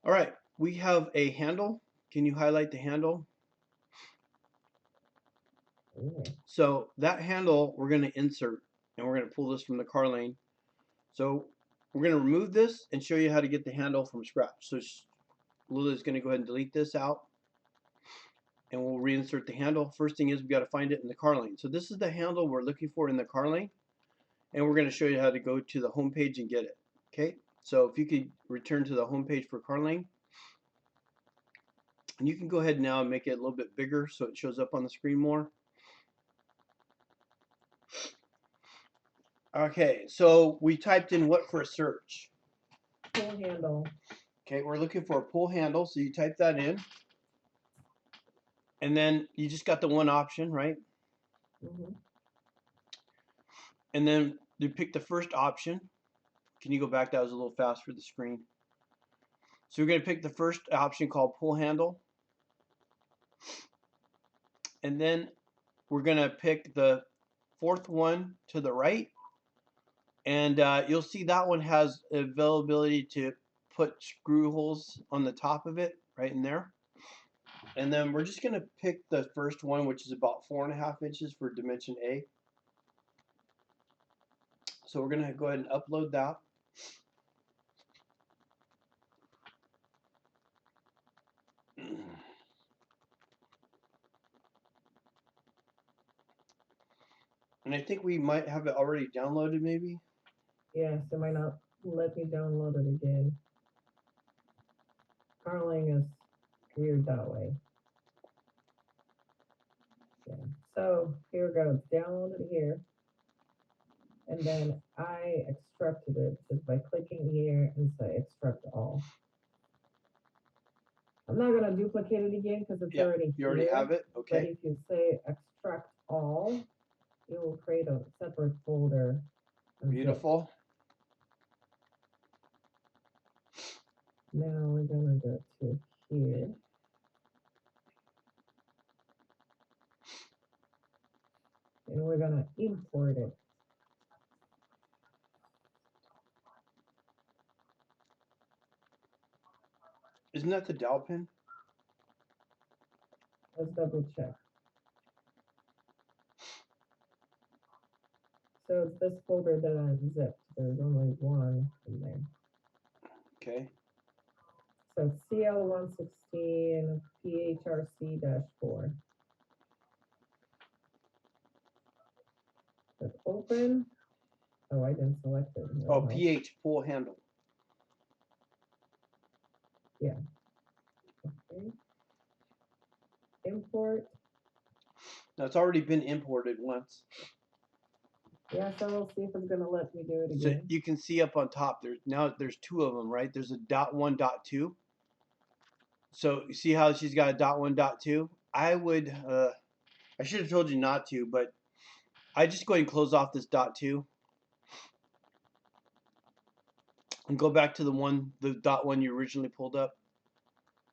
All right, we have a handle. Can you highlight the handle? Okay. So that handle we're going to insert, and we're going to pull this from the car lane. So we're going to remove this and show you how to get the handle from scratch. So Lula's going to go ahead and delete this out, and we'll reinsert the handle. First thing is we got to find it in the car lane. So this is the handle we're looking for in the car lane, and we're going to show you how to go to the home page and get it. Okay, so if you could return to the home page for car lane, and you can go ahead now and make it a little bit bigger so it shows up on the screen more. Okay, so we typed in what for a search? Pull handle. Okay, we're looking for a pull handle, so you type that in, and then you just got the one option, right? Mm-hmm. And then you pick the first option. Can you go back? That was a little fast for the screen. So we're going to pick the first option called pull handle, and then we're going to pick the fourth one to the right, and you'll see that one has availability to put screw holes on the top of it, right in there. And then we're just going to pick the first one, which is about 4.5 inches for dimension A. So we're going to go ahead and upload that. And I think we might have it already downloaded, maybe. Yes, it might not let me download it again. Carling is weird that way. Yeah. So here we go. It's downloaded here. And then I extracted it just by clicking here and say extract all. I'm not gonna duplicate it again because it's Yeah, already you already here. have it. But Okay. if you say extract all, it will create a separate folder and zip. Beautiful. Now we're gonna go to here. And we're gonna import it. Isn't that the dowel pin? Let's double check. So it's this folder that I zipped. There's only one in there. Okay. So it's CL116 PHRC-4. Let's open. Oh, I didn't select it. Oh, No. PH pull handle. Yeah. Okay. Import. Now it's already been imported once. Yeah, so we'll see if it's gonna let me do it So again. you can see up on top there's two of them, right? There's a dot one, dot two. So you see how she's got a dot one, dot two? I should have told you not to, but I just go ahead and close off this dot two and go back to the dot one you originally pulled up.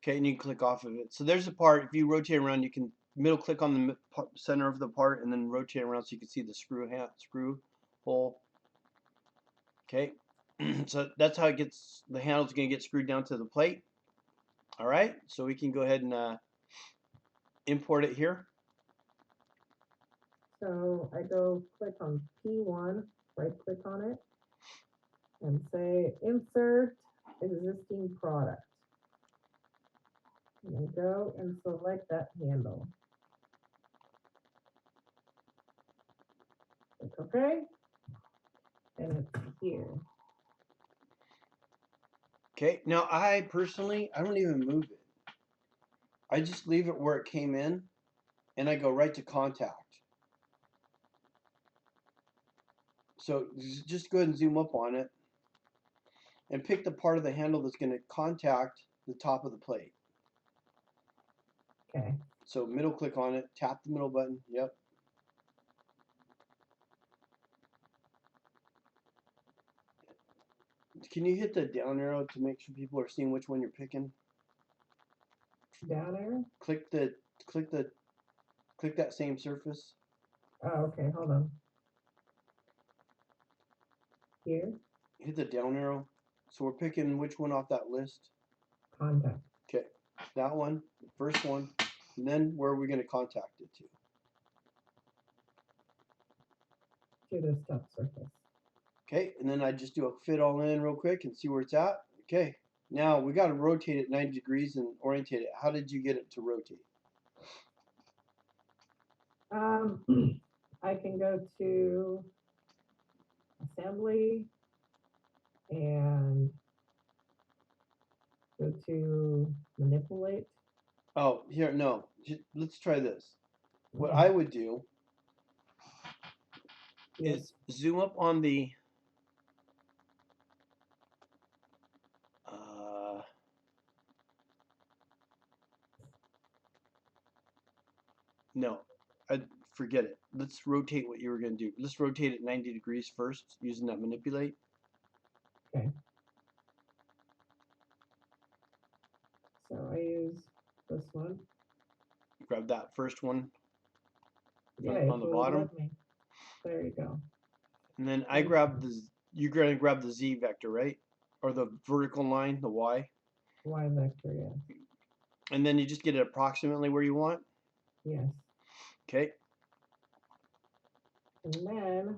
Okay, and you can click off of it. So there's a part. If you rotate around, you can middle click on the center of the part and then rotate around so you can see the screw hole. Okay, so that's how it gets. The handle's going to get screwed down to the plate. All right, so we can go ahead and import it here. So I go click on P1, right click on it, and say insert existing product. And I go and select that handle. Click OK. And it's here. Okay, now I don't even move it. I just leave it where it came in, and I go right to contact. So just go ahead and zoom up on it, and pick the part of the handle that's going to contact the top of the plate. Okay. So middle click on it, tap the middle button. Yep. Can you hit the down arrow to make sure people are seeing which one you're picking? Down arrow? Click the click the click that same surface. Oh, okay, hold on. Here? Hit the down arrow. So we're picking which one off that list? contact Okay, that one, first one, and then where are we going to contact it to? this top surface. Okay, and then I just do a fit all in real quick and see where it's at. Okay, now we got to rotate it 90 degrees and orientate it. How did you get it to rotate? I can go to assembly and go to manipulate. Oh, here, no. Let's try this. What Okay. I would do Yes. is zoom up on the no, I forget it. Let's rotate what you were going to do. Let's rotate it 90 degrees first using that manipulate. Okay. So I use this one. Grab that first one Yeah, on it the will bottom. let me. There you go. And then I grab you're going to grab the Z vector, right? Or the vertical line, the Y. Y vector, yeah. And then you just get it approximately where you want. Yes. Okay. And then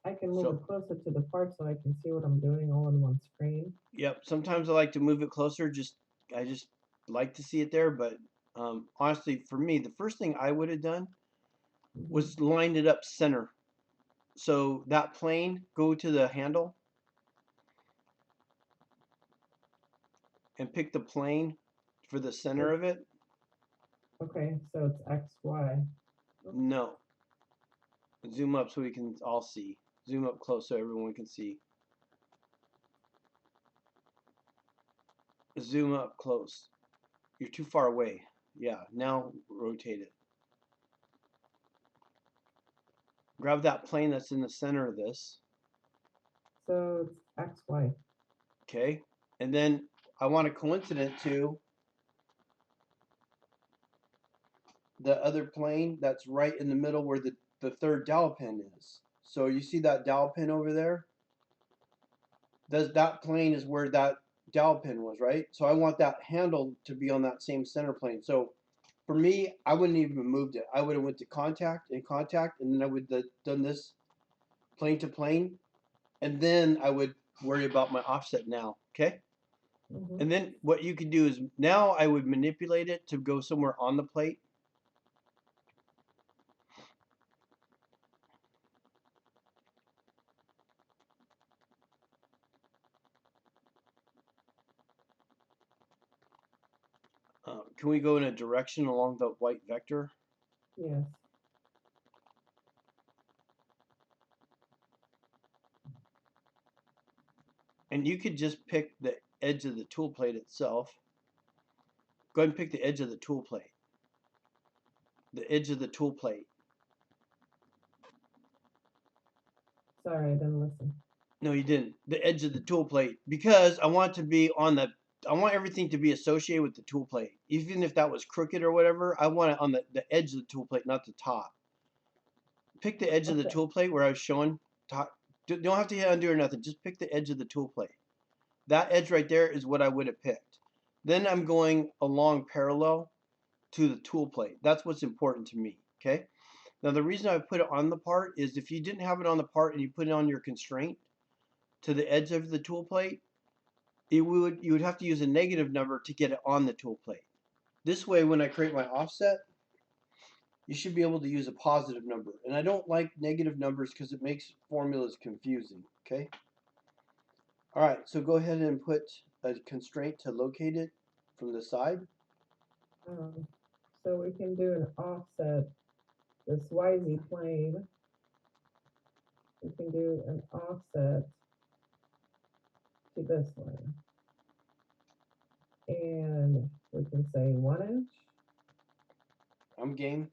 I can move So, it closer to the part so I can see what I'm doing all in one screen. yep. Sometimes I like to move it closer. I just like to see it there. But honestly, for me, the first thing I would have done was lined it up center. So that plane, go to the handle and pick the plane for the center of it. Okay, so it's X, Y. No. Zoom up so we can all see. Zoom up close so everyone can see. Zoom up close. You're too far away. Yeah, now rotate it. Grab that plane that's in the center of this. So it's X, Y. Okay. And then I want a coincident to the other plane that's right in the middle where the third dowel pin is. So you see that dowel pin over there? That plane is where that dowel pin was, right? So I want that handle to be on that same center plane. So for me, I wouldn't even have moved it. I would have went to contact, and then I would have done this plane to plane, and then I would worry about my offset now, okay? And then what you could do is now I would manipulate it to go somewhere on the plate. Can we go in a direction along the white vector? Yes. And you could just pick the edge of the tool plate itself. Go ahead and pick the edge of the tool plate. The edge of the tool plate. Sorry, I didn't listen. No, you didn't. The edge of the tool plate. Because I want to be on the, I want everything to be associated with the tool plate. Even if that was crooked or whatever, I want it on the edge of the tool plate, not the top. Pick the edge of the tool plate where I was showing. Don't have to hit undo or nothing. Just pick the edge of the tool plate. That edge right there is what I would have picked. Then I'm going along parallel to the tool plate. That's what's important to me, okay? Now the reason I put it on the part is if you didn't have it on the part and you put it on your constraint to the edge of the tool plate, you would have to use a negative number to get it on the tool plate. This way, when I create my offset, you should be able to use a positive number. And I don't like negative numbers because it makes formulas confusing, okay? All right, so go ahead and put a constraint to locate it from the side. So we can do an offset, this YZ plane. We can do an offset to this one. And we can say 1 inch. I'm game.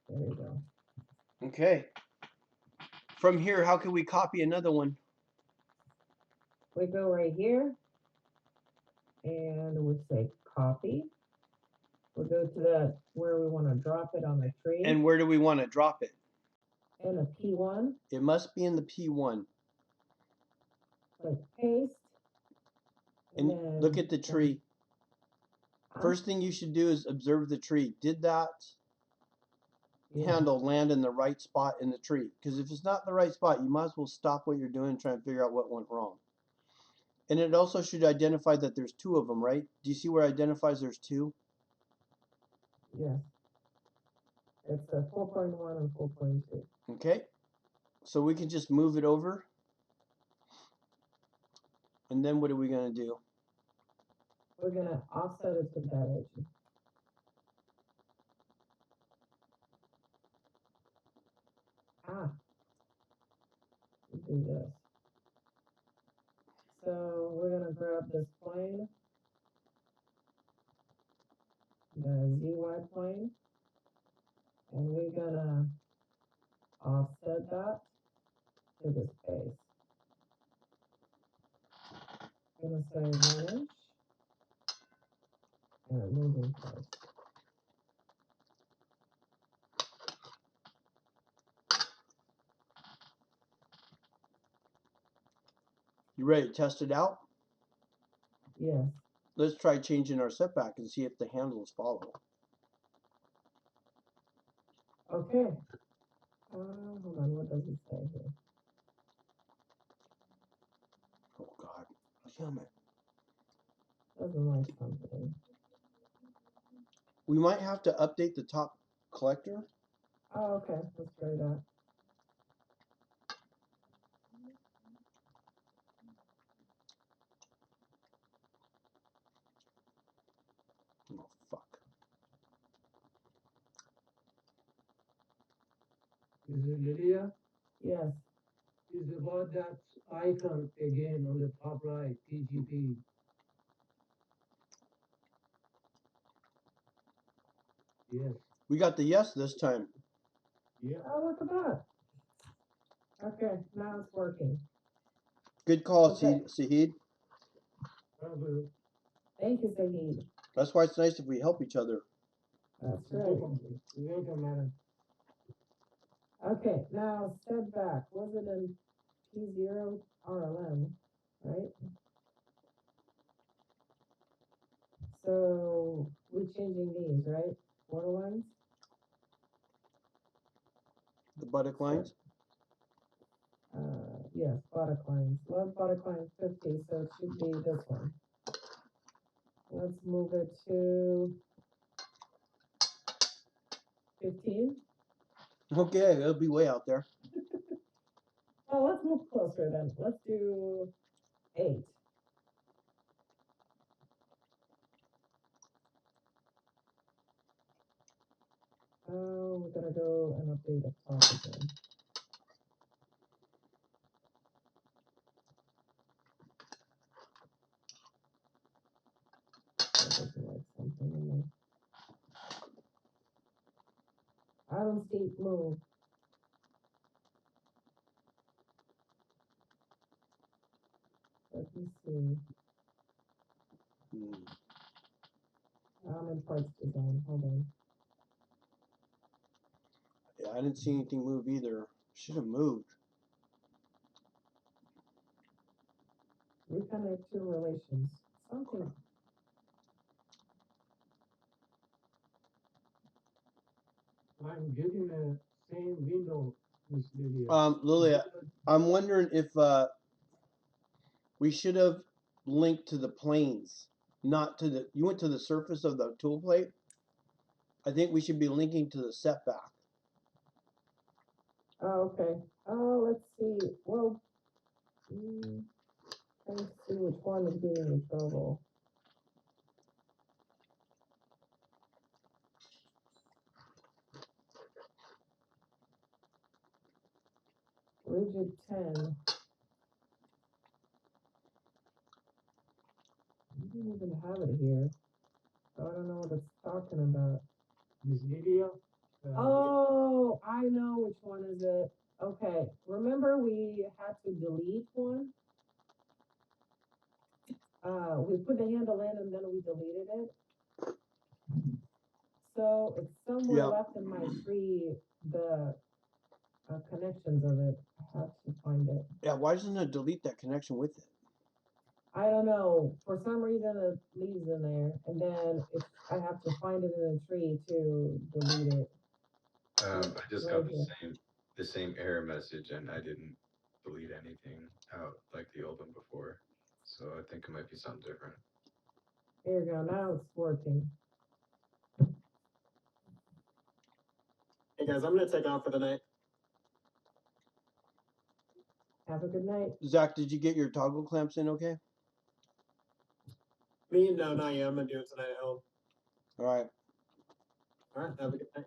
There you go. Okay. From here, how can we copy another one? We go right here and we say copy. We'll go to that where we want to drop it on the tree. And where do we want to drop it? In a P1. It must be in the P1. Click paste. And then look at the tree. First thing you should do is observe the tree. Did that handle land in the right spot in the tree? Because if it's not in the right spot, you might as well stop what you're doing and try and figure out what went wrong. And it also should identify that there's two of them, right? Do you see where it identifies there's two? Yes. It's a 4.1 and 4.2. Okay. So we can just move it over. And then what are we going to do? We're going to offset it to that edge. Do this. So we're going to grab this plane, the ZY plane, and we're going to offset that to this base. I'm going to say 1 inch and a moving place. You ready to test it out? Yes. Let's try changing our setback and see if the handles follow. Okay. Hold on, what does it say here? Oh God, damn it. Doesn't like something. We might have to update the top collector. Oh, okay. Let's try that. Oh, fuck. Is it Lydia? Yes. Is about that icon again on the top right, TGP. Yes. We got the yes this time. Yeah. Oh, look at that. Okay, now it's working. Good call, Okay. Sahid. Thank you, Sahid. That's why it's nice if we help each other. That's right. Welcome, madam. Okay, now step back. Was it in P0 RLM, right? So we're changing these, right? Border lines? The buttock lines. Yes, buttock lines. Left buttock line 50, so it should be this one. Let's move it to 15. Okay, it'll be way out there. Oh, let's move closer then. Let's do 8. Oh, we're gonna go and update the top again. That doesn't like something in there. Adam Steve, move. Let me see. I'm in parts design. Hold on. Yeah, I didn't see anything move either. Should have moved. Reconnect to relations. Something. I'm getting the same window, Miss Lydia. Lilia, I'm wondering if we should have linked to the planes, not to the. You went to the surface of the tool plate. I think we should be linking to the setback. Oh, okay. Oh, let's see. Well, trying to see which one is giving me trouble. Rigid 10. I don't even have it here. So I don't know what it's talking about. Miss Lydia? Oh, I know which one is it. Okay. Remember we had to delete one? We put the handle in and then we deleted it. So it's somewhere Yep. left in my tree, the connections of it. I have to find it. Yeah, why doesn't it delete that connection with it? I don't know. For some reason, it leaves in there, and then it's I have to find it in a tree to delete it. I just Right got here. the same error message, and I didn't delete anything out like the old one before. So I think it might be something different. Here you go. Now it's working. Hey guys, I'm gonna take off for the night. Have a good night. Zach, did you get your toggle clamps in okay? Me? No, not yet. I'm gonna do it tonight at home. All right. All right, have a good night.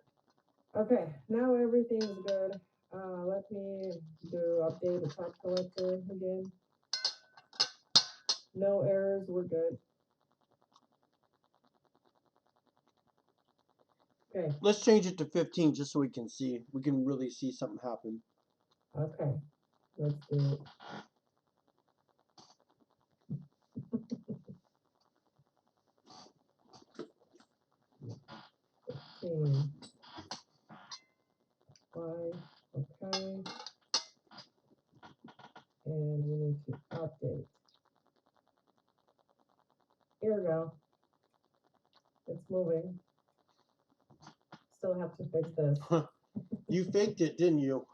Okay, now everything's good. Let me update the top collector again. No errors, we're good. Okay, Let's change it to 15 just so we can see. We can really see something happen. okay, let's do it. Team. Why? Okay. And we need to update. Here we go. It's moving. Still have to fix this. You faked it, didn't you?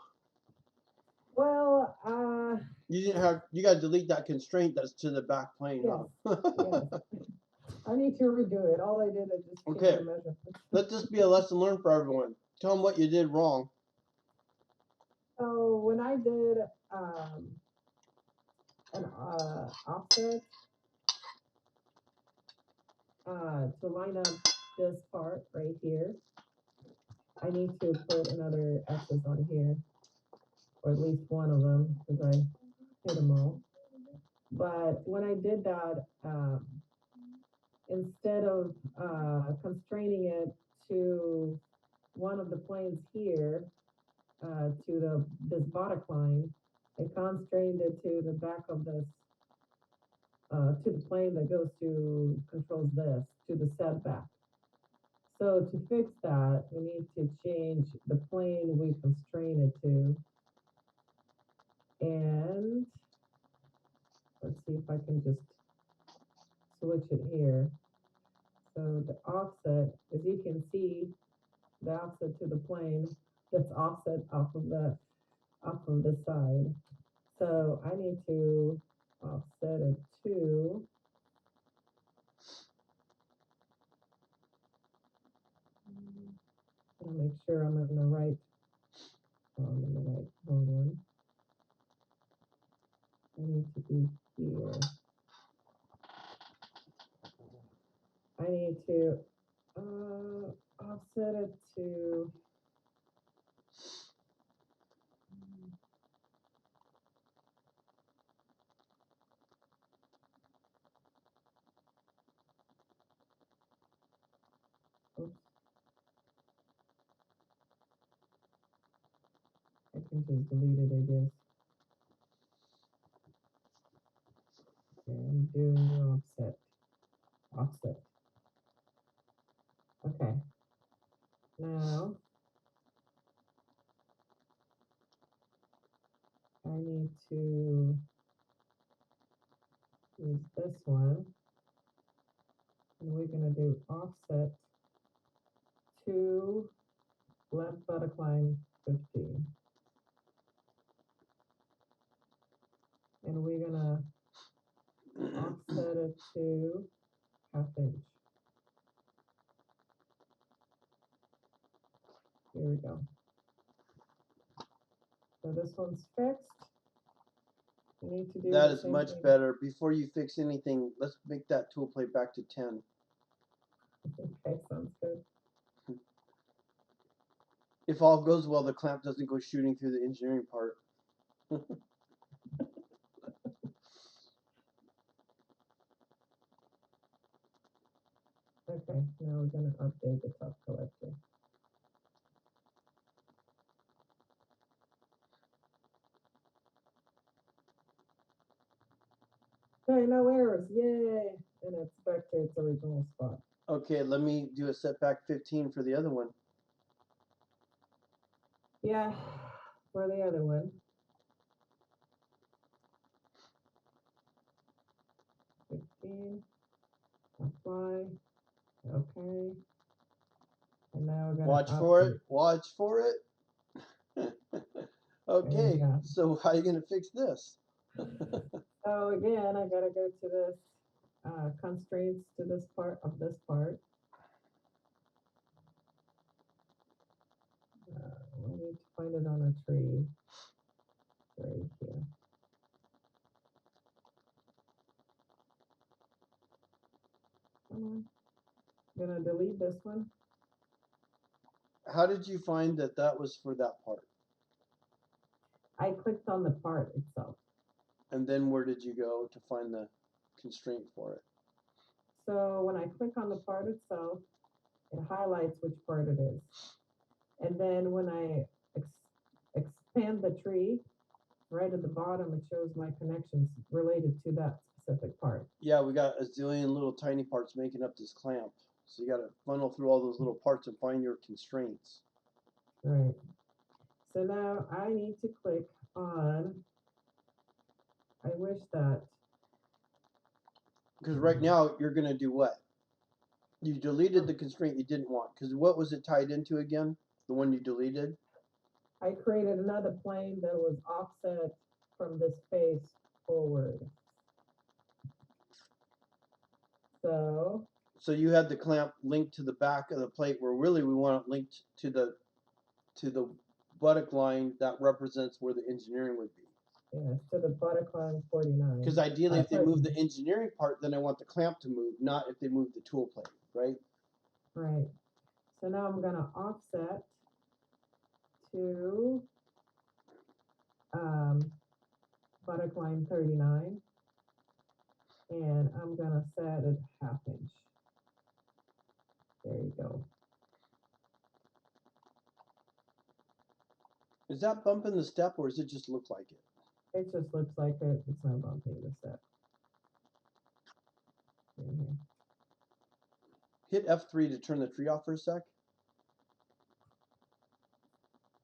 Well, You didn't have. You got to delete that constraint that's to the back plane, yes, huh? yes. I need to redo it. All I did is just change Okay. the measurements. Let this be a lesson learned for everyone. Tell them what you did wrong. So when I did an offset to line up this part right here, I need to put another X's on here, or at least one of them, because I hit them all. But when I did that, instead of constraining it to one of the planes here, to this buttock line, I constrained it to the back of this, to the plane that goes to controls this, to the setback. So to fix that, we need to change the plane we constrain it to. And let's see if I can just switch it here. So the offset, as you can see, the offset to the plane that's offset off of the side. So I need to offset it to make sure I'm in the right wrong one. I need to be here. I need to offset it to oops. I can just delete it, I guess. And do new offset. Okay. Now I need to use this one, and we're gonna do offset to left buttock line 50. And we're gonna offset it to 1/2 inch. Here we go. So this one's fixed. We need to do That the is same much thing. better. Before you fix anything, let's make that tool play back to 10. Okay, sounds good. If all goes well, the clamp doesn't go shooting through the engineering part. Okay, now we're gonna update the top collector. Okay, no errors, yay! And it's back to its original spot. Okay, let me do a setback 15 for the other one. Yeah, for the other one. 15, apply, okay. And now we're gonna Watch for it. update. Watch for it. There you Okay, go. so how are you gonna fix this? So again, I gotta go to this, constraints to this part of this part. We need to find it on a tree. Right here. Come on. Gonna delete this one. How did you find that that was for that part? I clicked on the part itself. And then where did you go to find the constraint for it? So when I click on the part itself, it highlights which part it is. And then when I expand the tree, right at the bottom, it shows my connections related to that specific part. Yeah, we got a zillion little tiny parts making up this clamp. So you gotta funnel through all those little parts and find your constraints. Right. So now I need to click on, I wish that. Because right now you're gonna do what? You deleted the constraint you didn't want. Because what was it tied into again? The one you deleted? I created another plane that was offset from this face forward. So So you had the clamp linked to the back of the plate where really we want it linked to the buttock line that represents where the engineering would be. yeah, to the buttock line 49. Because ideally if they move the engineering part, then I want the clamp to move, not if they move the tool plate, right? Right. So now I'm gonna offset to buttock line 39. And I'm gonna set it 1/2 inch. There you go. Is that bumping the step or does it just look like it? It just looks like it. It's not bumping the step. Mhm. Hit F3 to turn the tree off for a sec.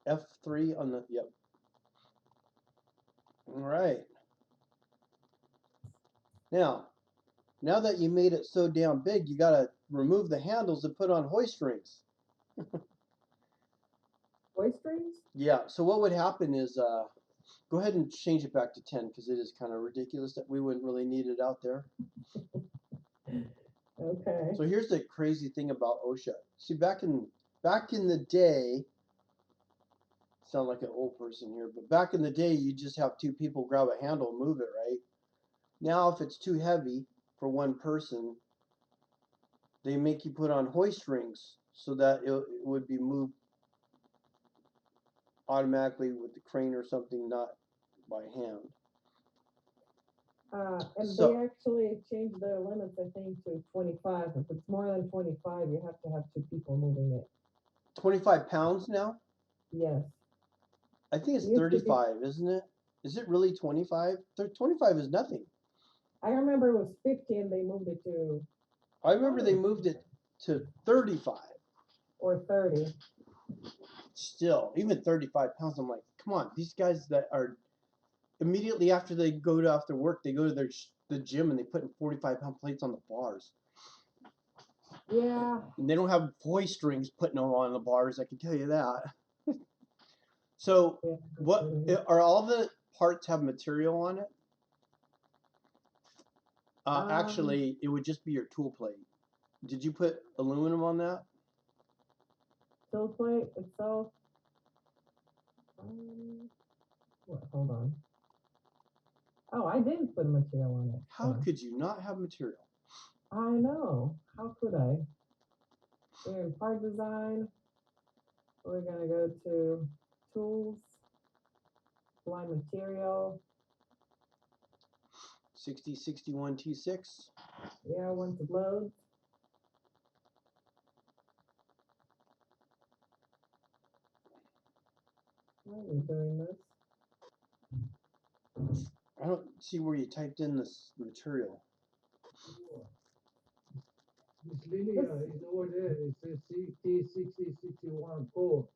F3 on the, yep. All right. Now that you made it so damn big, you gotta remove the handles and put on hoist rings. Hoist rings? Yeah, so what would happen is, go ahead and change it back to 10 because it is kind of ridiculous that we wouldn't really need it out there. Okay. So here's the crazy thing about OSHA. See, back in the day, sound like an old person here, but back in the day, you just have two people grab a handle and move it, right? Now, if it's too heavy for one person, they make you put on hoist rings so that it would be moved automatically with the crane or something, not by hand. And So- they actually changed their limits, I think, to 25. If it's more than 25, you have to have 2 people moving it. 25 pounds now? Yes. I think it's It used to be- 35, isn't it? Is it really 25? 25 is nothing. I remember it was 50 and they moved it to, I remember they moved it to 35. or 30. Still, even 35 pounds, I'm like, come on, these guys that are immediately after they go to after work, they go to the gym and they put in 45-pound plates on the bars. Yeah. And they don't have hoist rings putting them on the bars, I can tell you that. So, Yeah, what are all the parts have material on it? Actually, it would just be your tool plate. Did you put aluminum on that? Tool plate itself. What? Hold on. Oh, I didn't put material on it. How could you not have material? I know. How could I? We're in part design. We're gonna go to tools, apply material. 6061 T6. Yeah, once it loads. Why are we doing this? I don't see where you typed in this material. This linear is over there. It says T6061 core.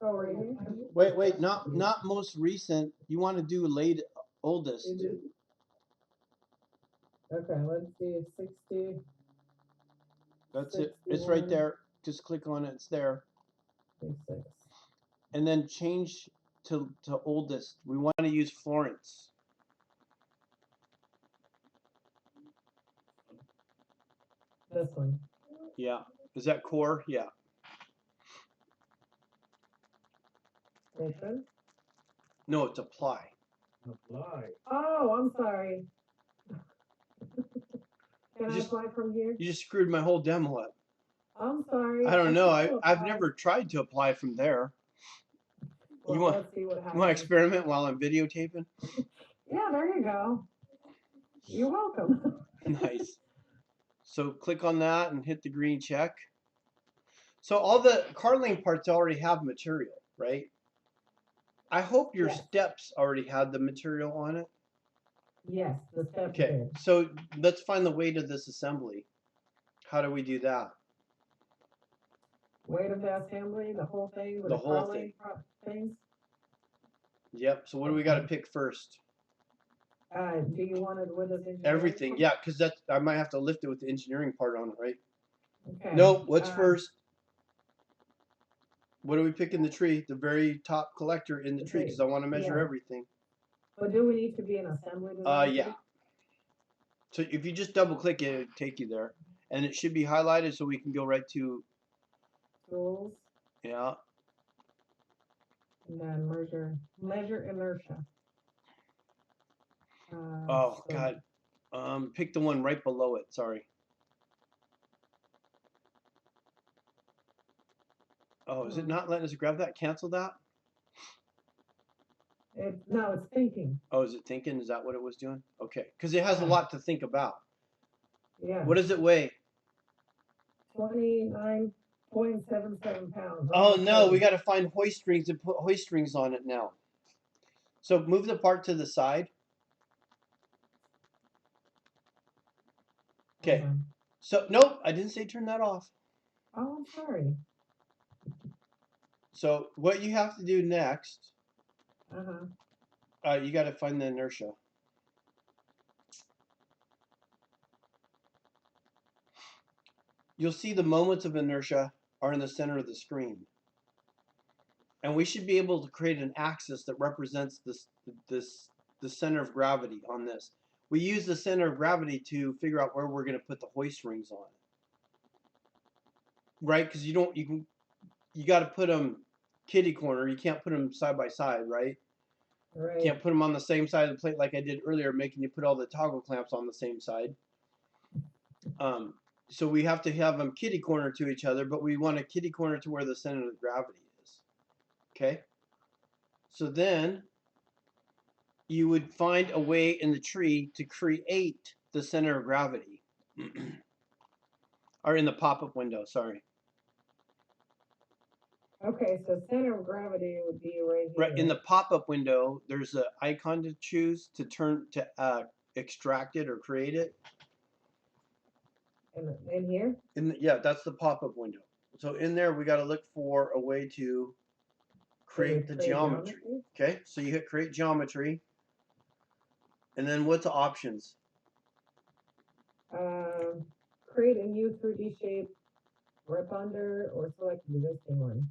Oh, right here? Wait, not most recent. You want to do oldest. In the, Okay, let's see, 60, That's it. It's right 61, there. Just click on it. It's there. 36. And then change to oldest. We want to use Florence. This one. Yeah. Is that core? Yeah. Open. No, it's apply. apply. Oh, I'm sorry. Can I just- apply from here? You just screwed my whole demo up. I'm sorry. I don't know. still I've apply. never tried to apply from there. Well, you want let's see what you happens. want to experiment while I'm videotaping? Yeah, there you go. You're welcome. Nice. So click on that and hit the green check. So all the car lane parts already have material, right? I hope your Yes. steps already had the material on it. Yes, the steps Okay, did. so let's find the weight of this assembly. How do we do that? Weight of the assembly, the whole thing with The the whole car lane things. Yep. So what do we got to pick first? Do you want it with this engineering? Everything. Yeah, because that's I might have to lift it with the engineering part on it, right? Okay. No, what's first? What do we pick in the tree? The very top collector in the tree, because I want to measure Yeah. everything. But do we need to be in assembly design? Yeah. So if you just double click it, it'll take you there. And it should be highlighted so we can go right to, Tools, yeah. and then measure inertia. Oh, So God. Pick the one right below it. Sorry. Oh, is it not letting us grab that? Cancel that? No, it's thinking. Oh, is it thinking? Is that what it was doing? Okay. Because it has a Yeah. lot to think about. Yeah. What does it weigh? 29.77 pounds. Oh, almost no. 30. We got to find hoist strings and put hoist strings on it now. So move the part to the side. Okay. So, nope. I didn't say turn that off. Oh, I'm sorry. So what you have to do next, Uh-huh. you got to find the inertia. You'll see the moments of inertia are in the center of the screen. And we should be able to create an axis that represents the center of gravity on this. We use the center of gravity to figure out where we're going to put the hoist rings on. Right? Because you got to put them kitty corner. You can't put them side by side, right? Right. You can't put them on the same side of the plate like I did earlier, making you put all the toggle clamps on the same side. So we have to have them kitty corner to each other, but we want a kitty corner to where the center of gravity is. Okay? So then you would find a way in the tree to create the center of gravity. Or in the pop-up window, sorry. Okay, so center of gravity would be right here. Right in the pop-up window, there's an icon to choose to extract it or create it. In here? Yeah, that's the pop-up window. So in there, we got to look for a way to create the geometry. Okay, so you hit create geometry. And then what's the options? Create a new 3D shape, rip under, or select the existing one.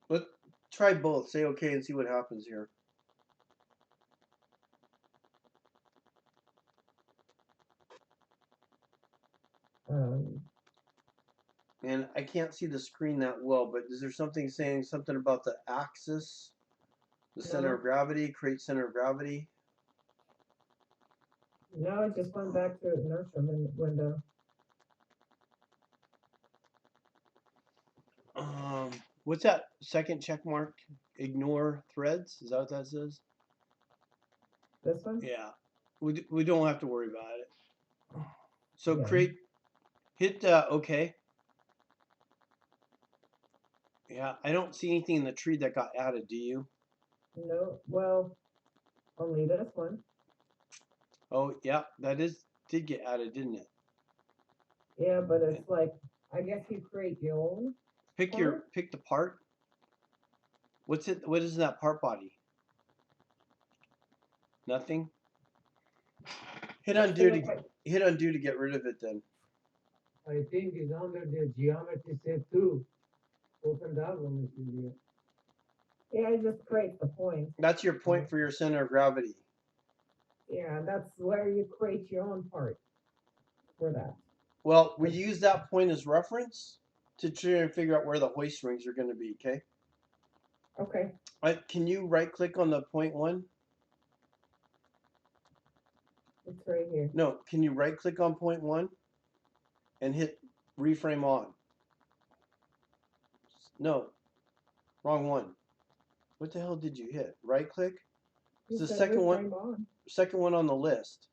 Let's try both. Say okay and see what happens here. And I can't see the screen that well, but is there something saying something about the axis, the center of gravity, create center of gravity? No, it just went back to inertia window. What's that second check mark? Ignore threads? Is that what that says? This one? Yeah. We don't have to worry about it. So Yeah. hit OK. Yeah, I don't see anything in the tree that got added, do you? No, well, only this one. Oh, yeah, did get added, didn't it? Yeah, but it's like, I guess you create your own. Pick the part. What is that part body? Nothing? Hit undo to get rid of it then. I think it's under the geometry set too. Open that one, Miss Lydia. Yeah, it just creates the point. That's your point for your center of gravity. Yeah, that's where you create your own part for that. Well, we use that point as reference to try and figure out where the hoist rings are going to be, okay? Okay, Can you right click on the point one? it's right here. No, can you right click on point one and hit reframe on? No, wrong one. What the hell did you hit? Right click? It's You the said second reframe one, on. second one on the list.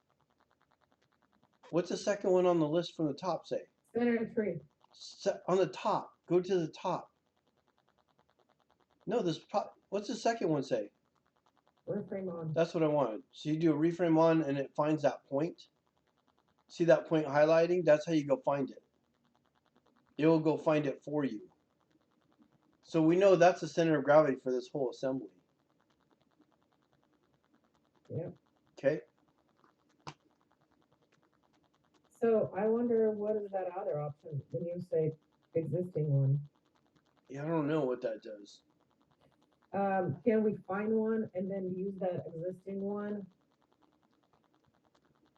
What's the second one on the list from the top say? Center tree. On the top, go to the top. No, what's the second one say? Reframe on. That's what I wanted. So you do a reframe on and it finds that point. See that point highlighting? That's how you go find it. It will go find it for you. So we know that's the center of gravity for this whole assembly. Yep. Okay. So I wonder what is that other option when you say existing one? Yeah, I don't know what that does. Can we find one and then use that existing one?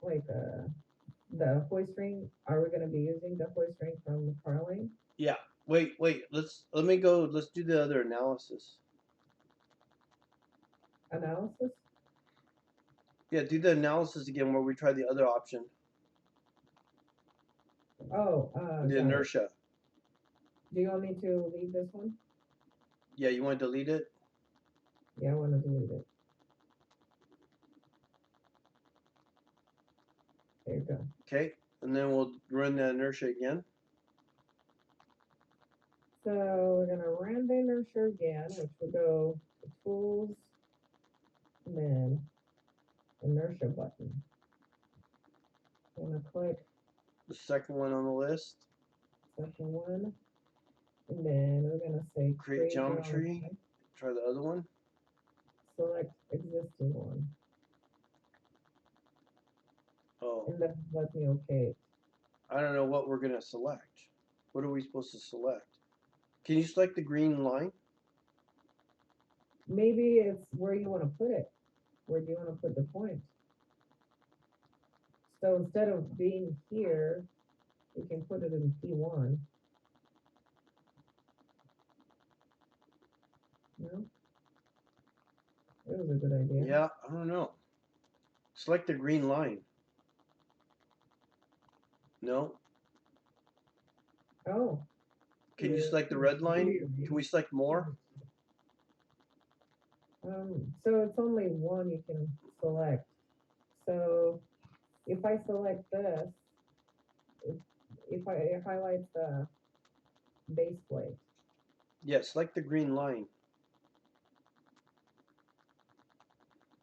Like the hoist ring, are we gonna be using the hoist ring from Carling? Yeah. Wait. Let's do the other analysis. Analysis? Yeah, do the analysis again where we try the other option. Oh, The inertia. Do you want me to leave this one? Yeah, you want to delete it? Yeah, I want to delete it. There you go. Okay, and then we'll run the inertia again. So we're gonna run the inertia again, which will go to tools, and then inertia button. I'm gonna click The second one on the list. second one, and then we're gonna say Create geometry. Try the other one. Select existing one. Oh. And then let me okay. I don't know what we're gonna select. What are we supposed to select? Can you select the green line? Maybe it's where you want to put it. Where do you want to put the point? So instead of being here, we can put it in P1. No? It was a good idea. Yeah, I don't know. Select the green line. No. Oh. Can you select the red line? Can we select more? So it's only one you can select. So if I select this, if I highlight the base plate. Yeah, select the green line.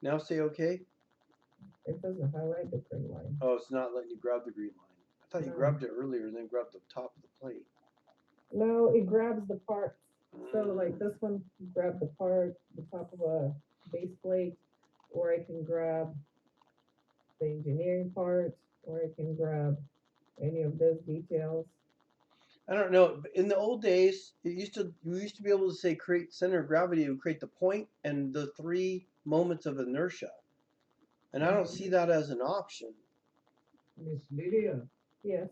Now say okay. It doesn't highlight the green line. Oh, it's not letting you grab the green line. I thought you grabbed it earlier and then grabbed the top of the plate. No, it grabs the parts. So like this one, grab the part, the top of a base plate, or I can grab the engineering part, or I can grab any of those details. I don't know. In the old days, you used to be able to say create center of gravity and create the point and the 3 moments of inertia. And I don't see that as an option. Miss Lydia, Yes.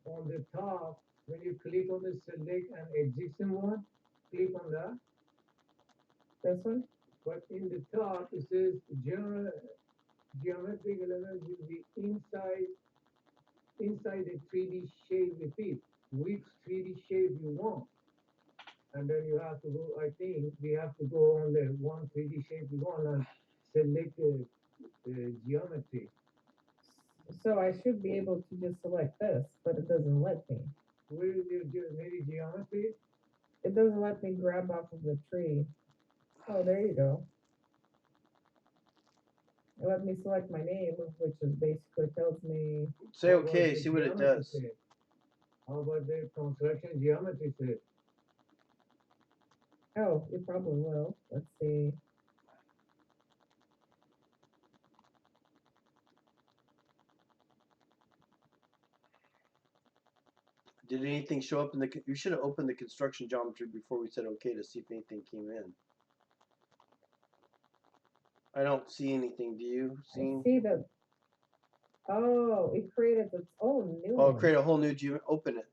on the top, when you click on the select and existing one, click on that. This one? But in the top, it says geometric element will be inside the 3D shape repeat. Which 3D shape you want? And then you have to go, I think we have to go on the one 3D shape you want and select the geometry. So I should be able to just select this, but it doesn't let me. Where is your maybe geometry? It doesn't let me grab off of the tree. Oh, there you go. It let me select my name, which is basically tells me. Say How about okay, the see what it geometry does. set? How about the construction geometry set? Oh, it probably will. Let's see. Did anything show up in the? You should have opened the construction geometry before we said okay to see if anything came in. I don't see anything. Do you I see? see that. Oh, it created its own new Oh, one. create a whole new open it.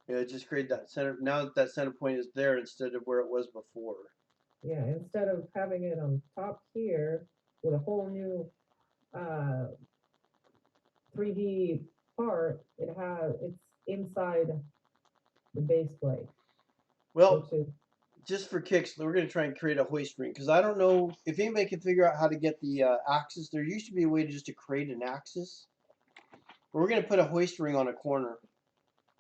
Yeah, just create that center. Now that center point is there instead of where it was before. Yeah, instead of having it on top here with a whole new 3D part, it's inside the base plate, Well, which is just for kicks, we're going to try and create a hoist ring because I don't know if anybody can figure out how to get the axis. There used to be a way to just to create an axis. We're going to put a hoist ring on a corner.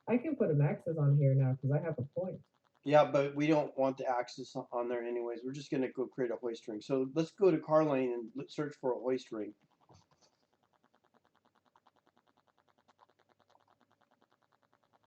I can put an axis on here now because I have a point. Yeah, but we don't want the axis on there anyways. We're just going to go create a hoist ring. So let's go to car lane and search for a hoist ring.